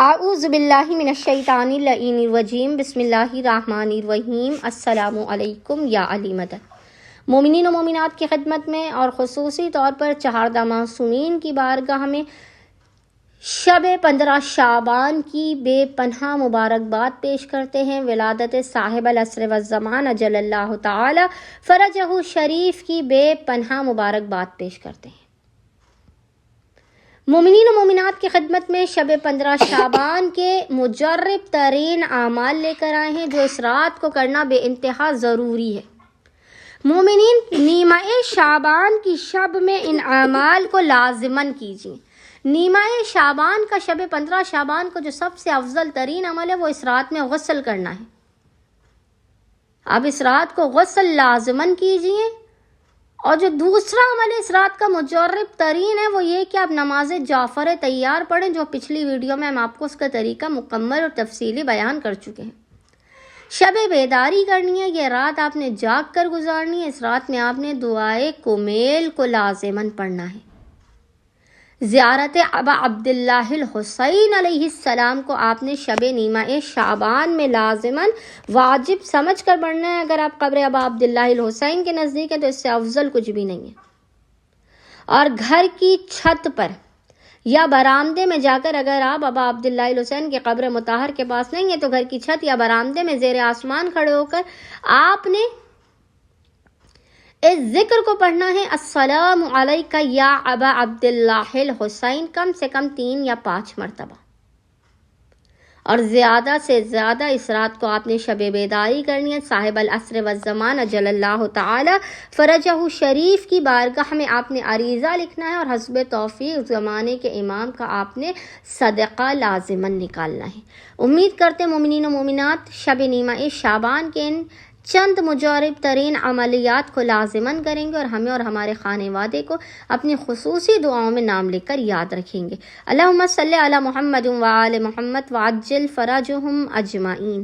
اعوذ باللہ من الشیطان اللعین الرجیم بسم اللہ الرحمن الرحیم السلام علیکم یا علی مدد۔ مومنین و مومنات کی خدمت میں اور خصوصی طور پر چہاردہ معصومین کی بارگاہ میں شب 15 شعبان کی بے پناہ مبارکباد پیش کرتے ہیں۔ ولادت صاحب العصر والزمان اجل اللہ تعالی فرجہ شریف کی بے پناہ مبارکباد پیش کرتے ہیں۔ مومنین و مومنات کی خدمت میں شب 15 شعبان کے مجرب ترین اعمال لے کر آئے ہیں جو اس رات کو کرنا بے انتہا ضروری ہے۔ مومنین نیمہ شعبان کی شب میں ان اعمال کو لازماً کیجیے۔ نیمہ شعبان کا شب 15 شعبان کو جو سب سے افضل ترین عمل ہے وہ اس رات میں غسل کرنا ہے۔ اب اس رات کو غسل لازماً کیجیے۔ اور جو دوسرا عمل اس رات کا مجرب ترین ہے وہ یہ کہ آپ نماز جعفر تیار پڑھیں، جو پچھلی ویڈیو میں ہم آپ کو اس کا طریقہ مکمل اور تفصیلی بیان کر چکے ہیں۔ شب بیداری کرنی ہے، یہ رات آپ نے جاگ کر گزارنی ہے۔ اس رات میں آپ نے دعائے کمیل کو لازماً پڑھنا ہے۔ زیارت ابا عبداللہ الحسین علیہ السلام کو آپ نے شب نیمہ شعبان میں لازماً واجب سمجھ کر پڑھنا ہے۔ اگر آپ قبر ابا عبداللہ الحسین کے نزدیک ہیں تو اس سے افضل کچھ بھی نہیں ہے۔ اور گھر کی چھت پر یا برآمدے میں جا کر، اگر آپ ابا عبداللہ الحسین کے قبر مطہر کے پاس نہیں ہیں تو گھر کی چھت یا برآمدے میں زیر آسمان کھڑے ہو کر آپ نے اس ذکر کو پڑھنا ہے، السلام علیکہ یا ابا عبداللہ الحسین، کم سے کم 3 یا 5 مرتبہ۔ اور زیادہ سے زیادہ اس رات کو آپ نے شب بیداری کرنی ہے۔ صاحب العصر والزمان اجل اللہ تعالی فرجہ شریف کی بارگاہ میں آپ نے عریضہ لکھنا ہے، اور حسب توفیق زمانے کے امام کا آپ نے صدقہ لازماً نکالنا ہے۔ امید کرتے مومنین و مومنات شب نیمہ شعبان کے ان چند مجرب ترین عملیات کو لازماً کریں گے اور ہمیں اور ہمارے خانوادے کو اپنی خصوصی دعاؤں میں نام لکھ کر یاد رکھیں گے۔ اللہم صلی علی محمد وآل محمد وعجل فرجہم اجمعین۔